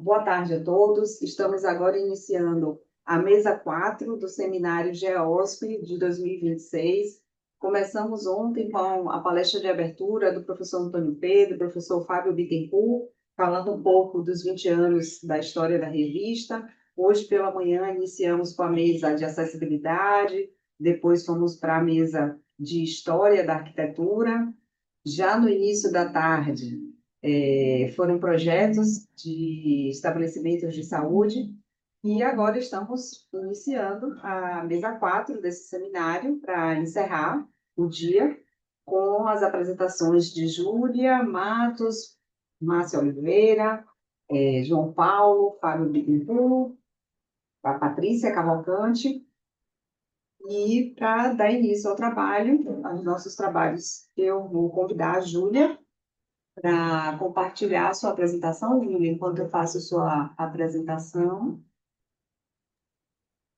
Boa tarde a todos. Estamos agora iniciando a mesa 4 do seminário GEOSP de 2026. Começamos ontem com a palestra de abertura do professor Antônio Pedro, professor Fábio Bittencourt, falando um pouco dos 20 anos da história da revista. Hoje pela manhã iniciamos com a mesa de acessibilidade, depois fomos para a mesa de história da arquitetura. Já no início da tarde, foram projetos de estabelecimentos de saúde, e agora estamos iniciando a mesa 4 desse seminário para encerrar o dia com as apresentações de Júlia Matos, Márcia Oliveira, João Paulo, Fábio Bittencourt, a Patrícia Cavalcante, e para dar início ao trabalho, aos nossos trabalhos, eu vou convidar a Júlia para compartilhar a sua apresentação, Júlia, enquanto eu faço sua apresentação.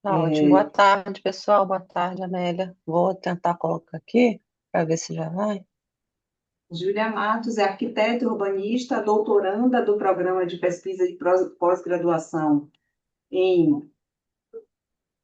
Tá ótimo. Boa tarde, pessoal. Boa tarde, Amélia. Vou tentar colocar aqui para ver se já vai. Júlia Matos é arquiteta urbanista, doutoranda do programa de pesquisa de pós-graduação em,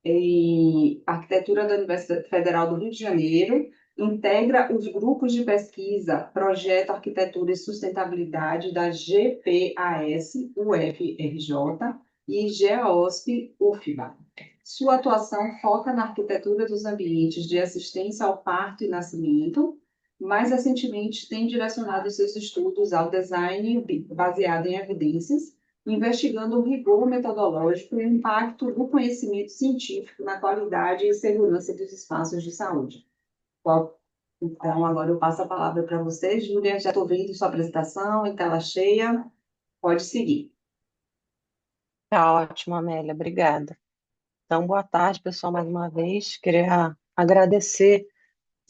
em arquitetura da Universidade Federal do Rio de Janeiro, integra os grupos de pesquisa Projeto Arquitetura e Sustentabilidade da GPAS, UFRJ e GEOSP, UFBA. Sua atuação foca na arquitetura dos ambientes de assistência ao parto e nascimento. Mais recentemente, tem direcionado seus estudos ao design baseado em evidências, investigando o rigor metodológico e o impacto do conhecimento científico na qualidade e segurança dos espaços de saúde. Então, agora eu passo a palavra para você, Júlia. Já estou vendo sua apresentação em tela cheia. Pode seguir. Tá ótimo, Amélia. Obrigada. Então, boa tarde, pessoal, mais uma vez. Queria agradecer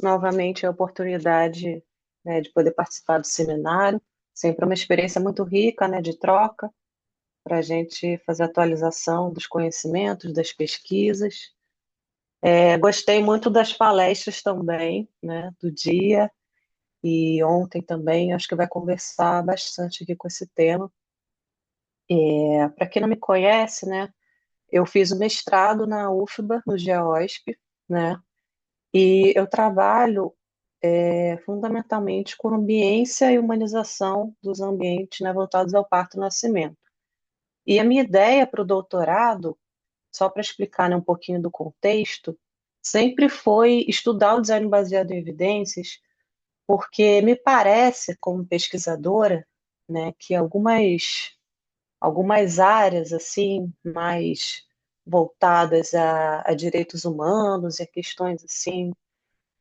novamente a oportunidade, né, de poder participar do seminário. Sempre uma experiência muito rica, né, de troca, para a gente fazer atualização dos conhecimentos, das pesquisas. Gostei muito das palestras também, né, do dia e ontem também. Acho que vai conversar bastante aqui com esse tema. Para quem não me conhece, né, eu fiz o mestrado na UFBA, no GEOSP, né, e eu trabalho fundamentalmente com ambiência e humanização dos ambientes, né, voltados ao parto e nascimento. E a minha ideia para o doutorado, só para explicar, né, um pouquinho do contexto, sempre foi estudar o design baseado em evidências, porque me parece, como pesquisadora, né, que algumas áreas assim mais voltadas a direitos humanos e a questões assim,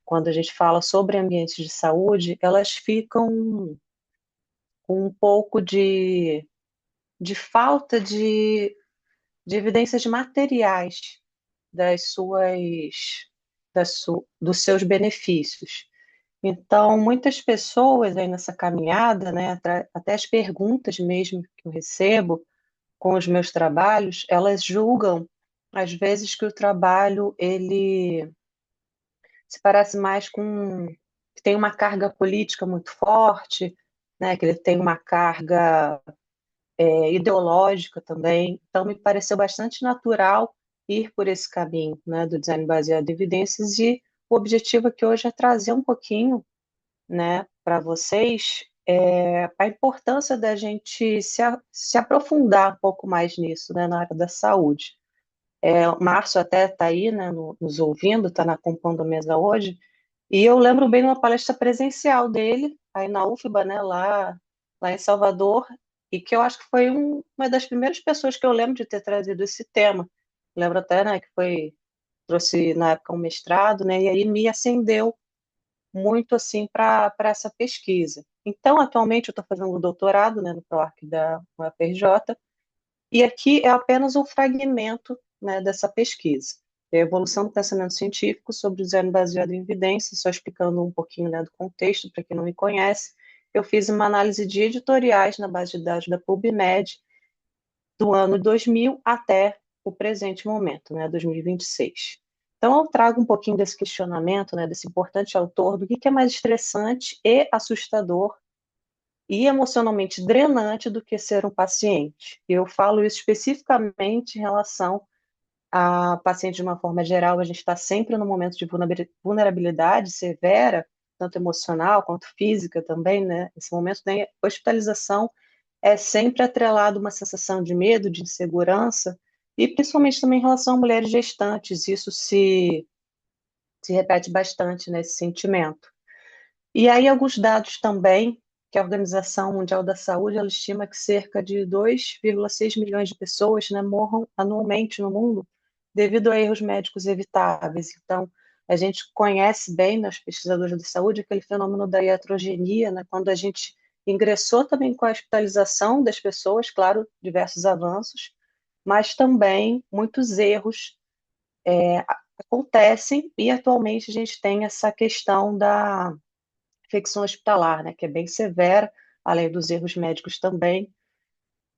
quando a gente fala sobre ambientes de saúde, elas ficam com um pouco de falta de evidências materiais das dos seus benefícios. Então, muitas pessoas aí nessa caminhada, né, até as perguntas mesmo que eu recebo com os meus trabalhos, elas julgam, às vezes, que o trabalho ele se parece mais com que tem uma carga política muito forte, né, que ele tem uma carga ideológica também. Então, me pareceu bastante natural ir por esse caminho, né, do design baseado em evidências, e o objetivo aqui hoje é trazer um pouquinho, né, para vocês a importância da gente se aprofundar um pouco mais nisso, né, na área da saúde. O Márcio até está aí, né, nos ouvindo, está na compondo a mesa hoje, e eu lembro bem de uma palestra presencial dele, aí na UFBA, né, lá em Salvador, e que eu acho que foi uma das primeiras pessoas que eu lembro de ter trazido esse tema. Lembro até, né, que trouxe na época um mestrado, né, e aí me acendeu muito assim para essa pesquisa. Então, atualmente eu estou fazendo um doutorado, né, no PROARC da UFRJ, e aqui é apenas um fragmento, né, dessa pesquisa. É a evolução do pensamento científico sobre o design baseado em evidências, só explicando um pouquinho, né, do contexto, para quem não me conhece. Eu fiz uma análise de editoriais na base de dados da PubMed, do ano 2000 até o presente momento, né, 2026. Então, eu trago um pouquinho desse questionamento, né, desse importante autor, do que é mais estressante e assustador e emocionalmente drenante do que ser um paciente. Eu falo isso especificamente em relação a paciente de uma forma geral. A gente está sempre no momento de vulnerabilidade severa, tanto emocional quanto física também, né? Esse momento da hospitalização é sempre atrelado a uma sensação de medo, de insegurança, e principalmente também em relação a mulheres gestantes, isso se repete bastante nesse sentimento. E aí alguns dados também, que a Organização Mundial da Saúde, ela estima que cerca de 2,6 milhões de pessoas, né, morram anualmente no mundo devido a erros médicos evitáveis. Então, a gente conhece bem, nos pesquisadores de saúde, aquele fenômeno da iatrogenia, né, quando a gente ingressou também com a hospitalização das pessoas, claro, diversos avanços, mas também muitos erros acontecem, e atualmente a gente tem essa questão da infecção hospitalar, né, que é bem severa, além dos erros médicos também.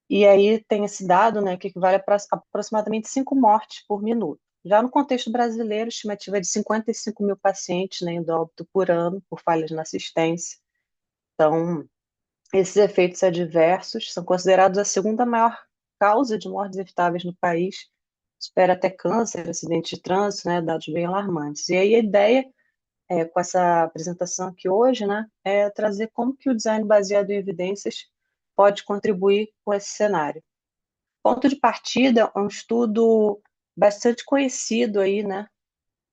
E aí tem esse dado, né, que equivale a aproximadamente 5 mortes por minuto. Já no contexto brasileiro, a estimativa é de 55 mil pacientes, né, indo a óbito por ano por falhas na assistência. Então, esses efeitos adversos são considerados a segunda maior causa de mortes evitáveis no país, supera até câncer, acidente de trânsito, né, dados bem alarmantes. E aí a ideia com essa apresentação aqui hoje, né, é trazer como que o design baseado em evidências pode contribuir com esse cenário. Ponto de partida é um estudo bastante conhecido aí, né,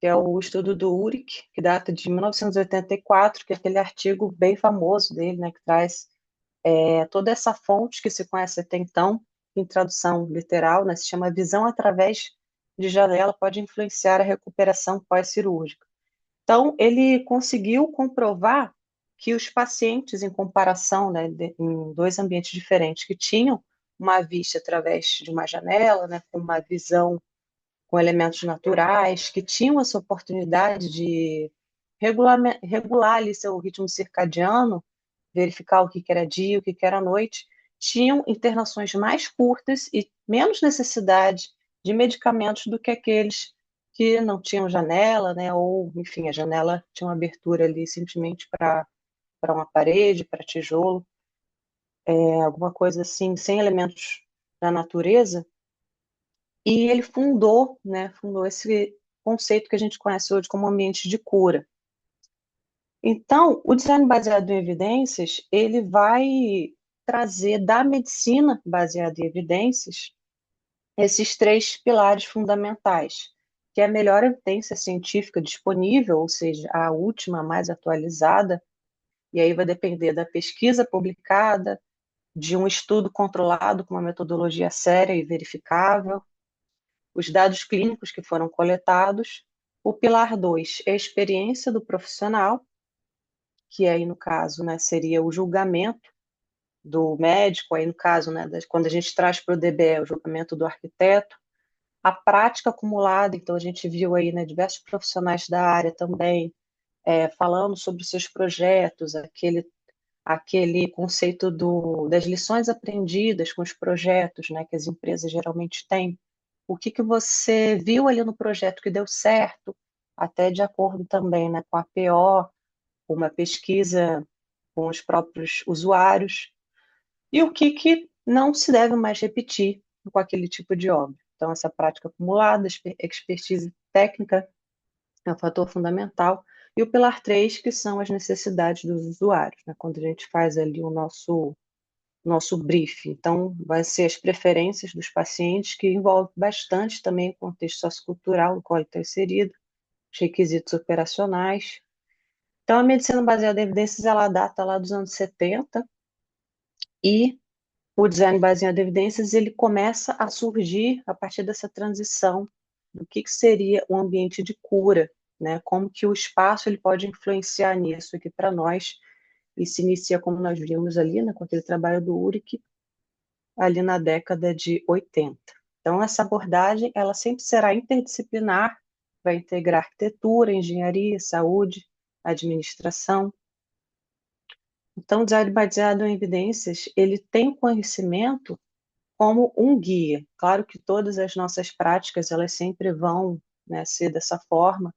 que é o estudo do Urich, que data de 1984, que é aquele artigo bem famoso dele, né, que traz toda essa fonte que se conhece até então, em tradução literal, né, se chama visão através de janela pode influenciar a recuperação pós-cirúrgica. Então, ele conseguiu comprovar que os pacientes, em comparação, né, em dois ambientes diferentes, que tinham uma vista através de uma janela, né, com uma visão com elementos naturais, que tinham essa oportunidade de regular ali seu ritmo circadiano, verificar o que era dia, o que era noite, tinham internações mais curtas e menos necessidade de medicamentos do que aqueles que não tinham janela, né? Ou, enfim, a janela tinha uma abertura ali simplesmente para uma parede, para tijolo, alguma coisa assim, sem elementos da natureza. E ele fundou esse conceito que a gente conhece hoje como ambiente de cura. Então, o design baseado em evidências, ele vai trazer da medicina baseada em evidências esses três pilares fundamentais, que é a melhor evidência científica disponível, ou seja, a última, a mais atualizada, e aí vai depender da pesquisa publicada, de um estudo controlado com uma metodologia séria e verificável, os dados clínicos que foram coletados. O pilar 2 é a experiência do profissional, que aí no caso, né, seria o julgamento do médico, aí no caso, né, quando a gente traz para o DBE o julgamento do arquiteto, a prática acumulada, então a gente viu aí, né, diversos profissionais da área também falando sobre os seus projetos, aquele conceito das lições aprendidas com os projetos, né, que as empresas geralmente têm. O que que você viu ali no projeto que deu certo, até de acordo também, né, com a PO, uma pesquisa com os próprios usuários, e o que que não se deve mais repetir com aquele tipo de obra. Então, essa prática acumulada, expertise técnica é um fator fundamental. E o pilar 3 que são as necessidades dos usuários, né? Quando a gente faz ali o nosso brief. Então, vai ser as preferências dos pacientes, que envolve bastante também o contexto sociocultural no qual ele está inserido, os requisitos operacionais. Então, a medicina baseada em evidências, ela data lá dos anos 70, e o design baseado em evidências, ele começa a surgir a partir dessa transição do que seria um ambiente de cura, né? Como que o espaço ele pode influenciar nisso aqui para nós, e se inicia, como nós vimos ali, né, com aquele trabalho do Urich, ali na década de 80. Então, essa abordagem, ela sempre será interdisciplinar, vai integrar arquitetura, engenharia, saúde, administração. Então, o design baseado em evidências, ele tem o conhecimento como um guia. Claro que todas as nossas práticas, elas sempre vão, né, ser dessa forma,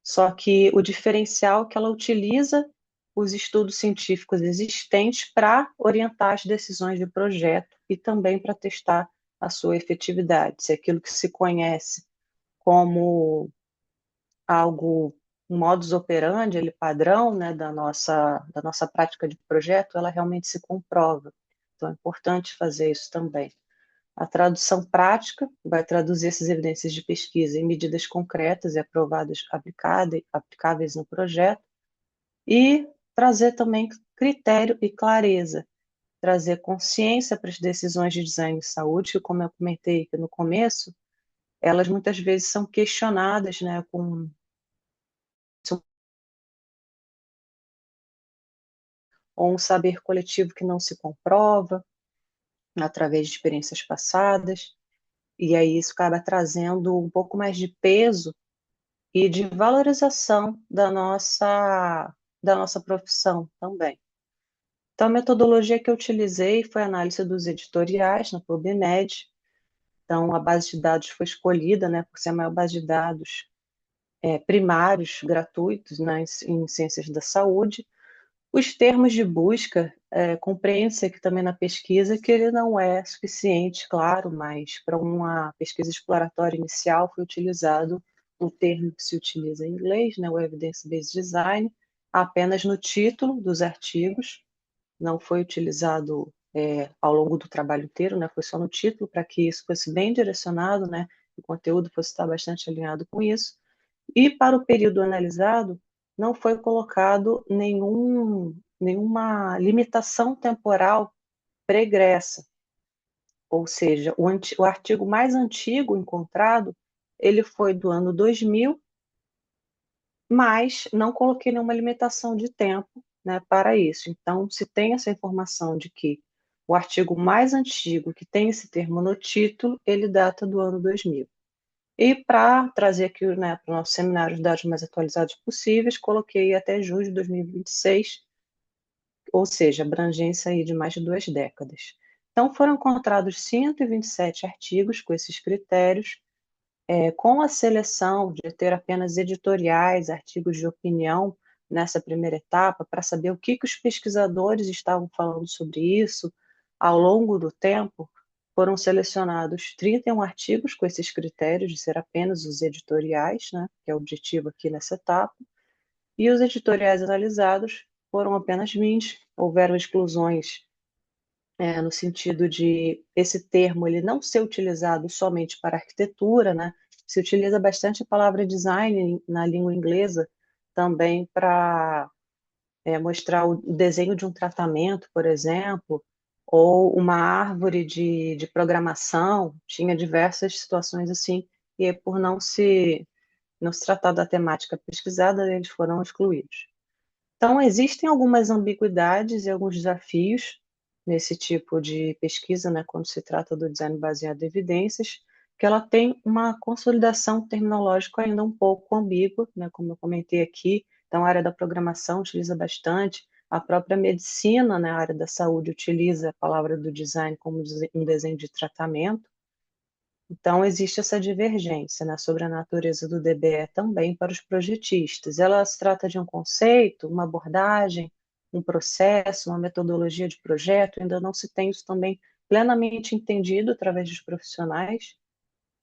só que o diferencial que ela utiliza os estudos científicos existentes para orientar as decisões de projeto e também para testar a sua efetividade, se aquilo que se conhece como algo, um modus operandi, ele padrão, né, da nossa prática de projeto, ela realmente se comprova. Então, é importante fazer isso também. A tradução prática vai traduzir essas evidências de pesquisa em medidas concretas e aprovadas, aplicáveis no projeto, e trazer também critério e clareza, trazer consciência para as decisões de design de saúde, que, como eu comentei aqui no começo, elas muitas vezes são questionadas, né, ou um saber coletivo que não se comprova através de experiências passadas, e aí isso acaba trazendo um pouco mais de peso e de valorização da nossa profissão também. Então, a metodologia que eu utilizei foi a análise dos editoriais na PubMed. Então, a base de dados foi escolhida, né, por ser a maior base de dados primários, gratuitos, né, em ciências da saúde. Os termos de busca, compreende-se aqui também na pesquisa que ele não é suficiente, claro, mas para uma pesquisa exploratória inicial foi utilizado o termo que se utiliza em inglês, né, o Evidence-Based Design, apenas no título dos artigos, não foi utilizado ao longo do trabalho inteiro, né, foi só no título, para que isso fosse bem direcionado, né, o conteúdo fosse estar bastante alinhado com isso. E para o período analisado, não foi colocado nenhuma limitação temporal pregressa, ou seja, o artigo mais antigo encontrado, ele foi do ano 2000, mas não coloquei nenhuma limitação de tempo, né, para isso. Então, se tem essa informação de que o artigo mais antigo que tem esse termo no título, ele data do ano 2000. E para trazer aqui, né, para o nosso seminário os dados mais atualizados possíveis, coloquei até junho de 2026, ou seja, abrangência aí de mais de 2 décadas. Então, foram encontrados 127 artigos com esses critérios, com a seleção de ter apenas editoriais, artigos de opinião nessa primeira etapa, para saber o que os pesquisadores estavam falando sobre isso ao longo do tempo. Foram selecionados 31 artigos com esses critérios de ser apenas os editoriais, né, que é o objetivo aqui nessa etapa, e os editoriais analisados foram apenas 20. Houveram exclusões, no sentido de esse termo ele não ser utilizado somente para arquitetura, né? Se utiliza bastante a palavra design na língua inglesa também para mostrar o desenho de um tratamento, por exemplo, ou uma árvore de programação, tinha diversas situações assim, e por não se tratar da temática pesquisada, eles foram excluídos. Então, existem algumas ambiguidades e alguns desafios nesse tipo de pesquisa, né, quando se trata do design baseado em evidências, que ela tem uma consolidação terminológica ainda um pouco ambígua, né, como eu comentei aqui. Então, a área da programação utiliza bastante, a própria medicina, né, a área da saúde, utiliza a palavra do design como um desenho de tratamento. Então, existe essa divergência, né, sobre a natureza do DBE também para os projetistas. Ela se trata de um conceito, uma abordagem, um processo, uma metodologia de projeto, ainda não se tem isso também plenamente entendido através dos profissionais,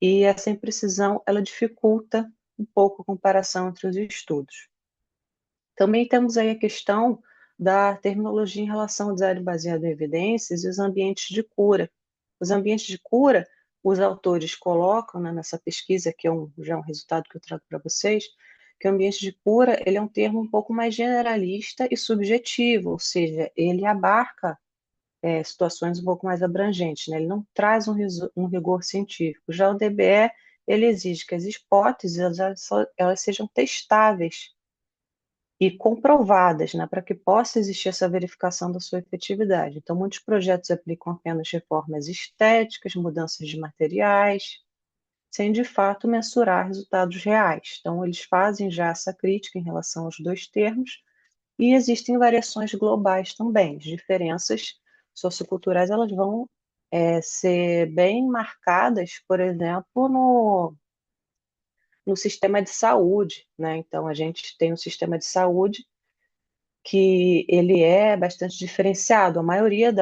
e essa imprecisão, ela dificulta um pouco a comparação entre os estudos. Também temos aí a questão da terminologia em relação ao design baseado em evidências e os ambientes de cura. Os ambientes de cura, os autores colocam, né, nessa pesquisa, que já é um resultado que eu trago para vocês, que o ambiente de cura ele é um termo um pouco mais generalista e subjetivo, ou seja, ele abarca situações um pouco mais abrangentes, né? Ele não traz um rigor científico. Já o DBE, ele exige que as hipóteses elas sejam testáveis e comprovadas, né, para que possa existir essa verificação da sua efetividade. Então, muitos projetos aplicam apenas reformas estéticas, mudanças de materiais, sem de fato mensurar resultados reais. Então, eles fazem já essa crítica em relação aos dois termos, e existem variações globais também. As diferenças socioculturais elas vão ser bem marcadas, por exemplo, no sistema de saúde, né? Então, a gente tem um sistema de saúde que ele é bastante diferenciado. A maioria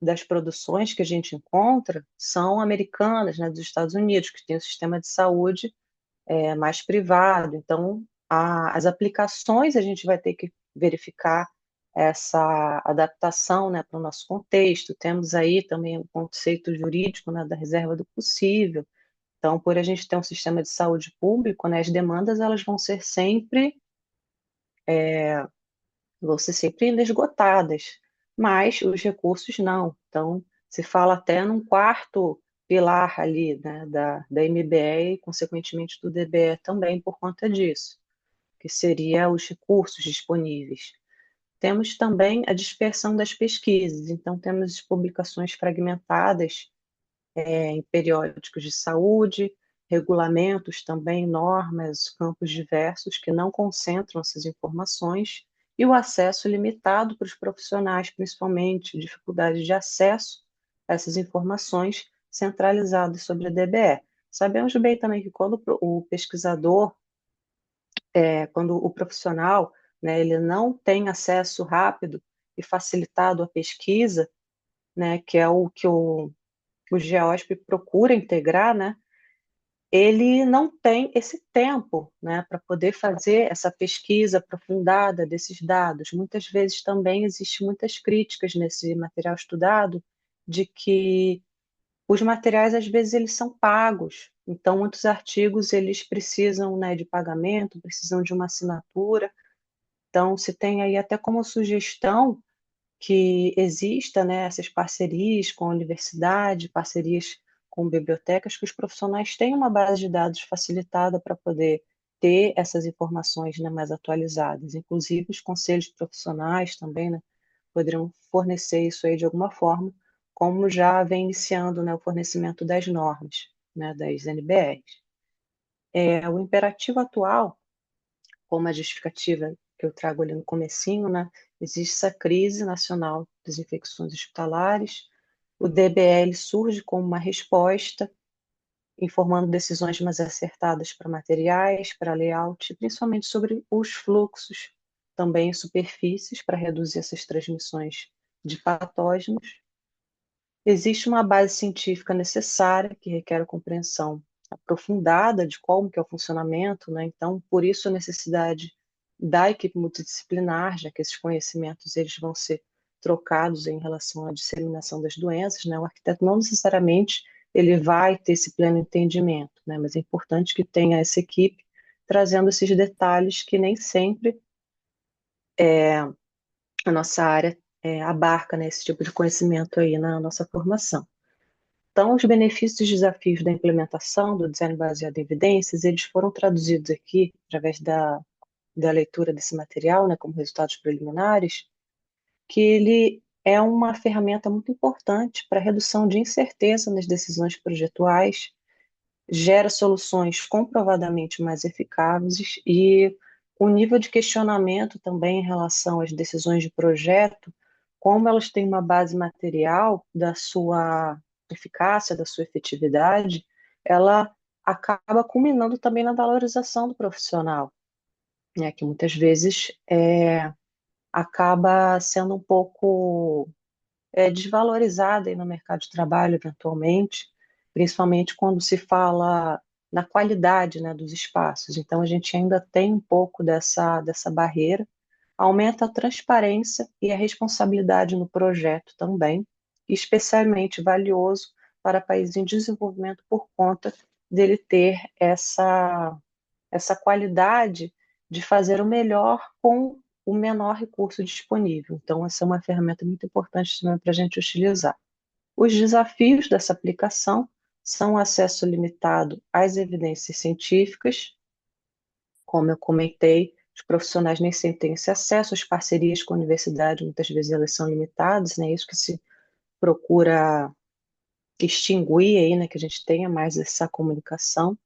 das produções que a gente encontra são americanas, né, dos Estados Unidos, que tem um sistema de saúde mais privado. Então, as aplicações a gente vai ter que verificar essa adaptação, né, para o nosso contexto. Temos aí também o conceito jurídico, né, da reserva do possível. Então, por a gente ter um sistema de saúde público, né, as demandas elas vão ser sempre inesgotadas, mas os recursos não. Então, se fala até num quarto pilar ali, né, da MBE e, consequentemente, do DBE também por conta disso, que seria os recursos disponíveis. Temos também a dispersão das pesquisas, então temos publicações fragmentadas em periódicos de saúde, regulamentos também, normas, campos diversos que não concentram essas informações e o acesso limitado para os profissionais, principalmente, dificuldade de acesso a essas informações centralizadas sobre a DBE. Sabemos bem também que quando o pesquisador, quando o profissional, né, ele não tem acesso rápido e facilitado à pesquisa, né, que é o que o GEOSP procura integrar, né, ele não tem esse tempo, né, para poder fazer essa pesquisa aprofundada desses dados. Muitas vezes também existem muitas críticas nesse material estudado de que os materiais às vezes eles são pagos. Então muitos artigos eles precisam, né, de pagamento, precisam de uma assinatura. Então se tem aí até como sugestão que exista, né, essas parcerias com a universidade, parcerias com bibliotecas, que os profissionais tenham uma base de dados facilitada para poder ter essas informações, né, mais atualizadas. Inclusive, os conselhos profissionais também, né, poderiam fornecer isso aí de alguma forma, como já vem iniciando, né, o fornecimento das normas, né, das NBRs. O imperativo atual, como a justificativa que eu trago ali no comecinho, né, existe essa crise nacional das infecções hospitalares, o DBL surge como uma resposta, informando decisões mais acertadas para materiais, para layout, principalmente sobre os fluxos, também em superfícies, para reduzir essas transmissões de patógenos. Existe uma base científica necessária que requer a compreensão aprofundada de como que é o funcionamento, né? Então, por isso a necessidade da equipe multidisciplinar, já que esses conhecimentos eles vão ser trocados em relação à disseminação das doenças, né? O arquiteto não necessariamente ele vai ter esse pleno entendimento, né? Mas é importante que tenha essa equipe trazendo esses detalhes que nem sempre a nossa área abarca, né, esse tipo de conhecimento aí na nossa formação. Então, os benefícios e desafios da implementação do design baseado em evidências, eles foram traduzidos aqui, através da leitura desse material, né, como resultados preliminares, que ele é uma ferramenta muito importante para a redução de incerteza nas decisões projetuais, gera soluções comprovadamente mais eficazes e o nível de questionamento também em relação às decisões de projeto, como elas têm uma base material da sua eficácia, da sua efetividade, ela acaba culminando também na valorização do profissional, né, que muitas vezes acaba sendo um pouco desvalorizada aí no mercado de trabalho, eventualmente, principalmente quando se fala na qualidade, né, dos espaços. Então, a gente ainda tem um pouco dessa barreira. Aumenta a transparência e a responsabilidade no projeto também, especialmente valioso para países em desenvolvimento por conta dele ter essa qualidade de fazer o melhor com o menor recurso disponível. Então, essa é uma ferramenta muito importante também para a gente utilizar. Os desafios dessa aplicação são o acesso limitado às evidências científicas, como eu comentei, os profissionais nem sempre têm esse acesso, as parcerias com a universidade, muitas vezes elas são limitadas, né? Isso que se procura extinguir aí, né? Que a gente tenha mais essa comunicação.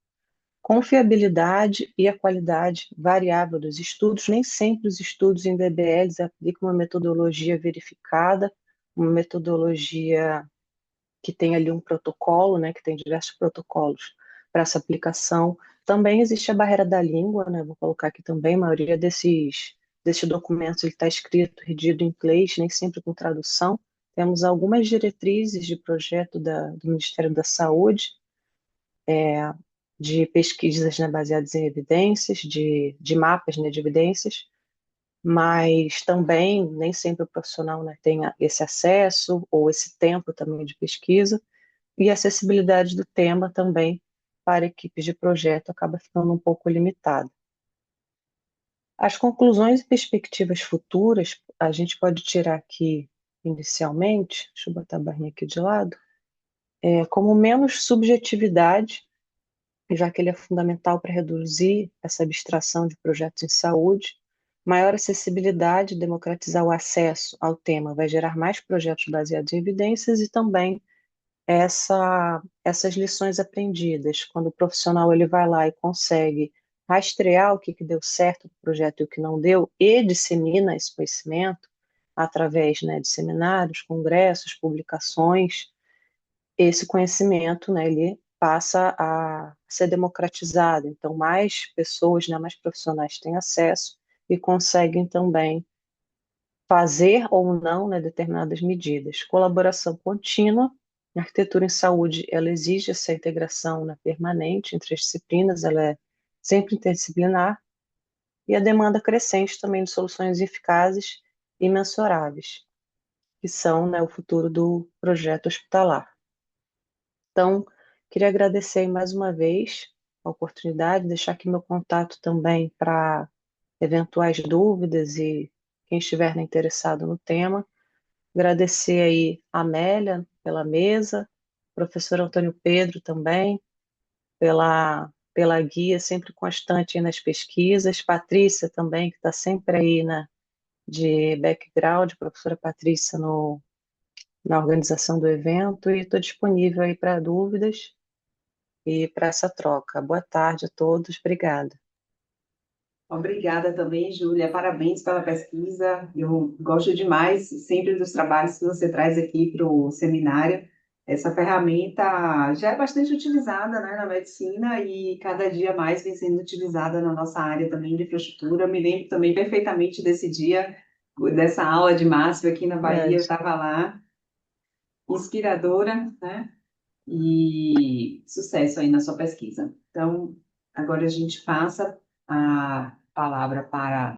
Confiabilidade e a qualidade variável dos estudos. Nem sempre os estudos em DBLs aplicam uma metodologia verificada, uma metodologia que tem ali um protocolo, né, que tem diversos protocolos para essa aplicação. Também existe a barreira da língua, né, vou colocar aqui também, a maioria desses deste documento ele está escrito, redigido em inglês, nem sempre com tradução. Temos algumas diretrizes de projeto do Ministério da Saúde, de pesquisas, né, baseadas em evidências, de mapas, né, de evidências, mas também nem sempre o profissional, né, tem esse acesso ou esse tempo também de pesquisa, e a acessibilidade do tema também para equipes de projeto acaba ficando um pouco limitada. As conclusões e perspectivas futuras, a gente pode tirar aqui inicialmente, deixa eu botar a barrinha aqui de lado, como menos subjetividade, já que ele é fundamental para reduzir essa abstração de projetos em saúde, maior acessibilidade, democratizar o acesso ao tema, vai gerar mais projetos baseados em evidências e também essas lições aprendidas, quando o profissional ele vai lá e consegue rastrear o que deu certo no projeto e o que não deu, e dissemina esse conhecimento através, né, de seminários, congressos, publicações, esse conhecimento, né, ele passa a ser democratizado. Então, mais pessoas, né, mais profissionais têm acesso e conseguem também fazer ou não, né, determinadas medidas. Colaboração contínua. A arquitetura em saúde, ela exige essa integração, né, permanente entre as disciplinas, ela é sempre interdisciplinar, e a demanda crescente também de soluções eficazes e mensuráveis, que são, né, o futuro do projeto hospitalar. Então, queria agradecer mais uma vez a oportunidade, deixar aqui meu contato também para eventuais dúvidas e quem estiver, né, interessado no tema. Agradecer aí a Amélia pela mesa, professor Antônio Pedro também, pela guia sempre constante aí nas pesquisas, Patrícia também, que está sempre aí de background, professora Patrícia na organização do evento, e estou disponível aí para dúvidas e para essa troca. Boa tarde a todos, obrigada. Obrigada também, Júlia. Parabéns pela pesquisa. Eu gosto demais sempre dos trabalhos que você traz aqui para o seminário. Essa ferramenta já é bastante utilizada, né, na medicina e cada dia mais vem sendo utilizada na nossa área também de infraestrutura. Eu me lembro também perfeitamente desse dia, dessa aula de Márcio aqui na Bahia. Eu Verdade. estava lá, inspiradora, né? E sucesso aí na sua pesquisa. Então, agora a gente passa a palavra para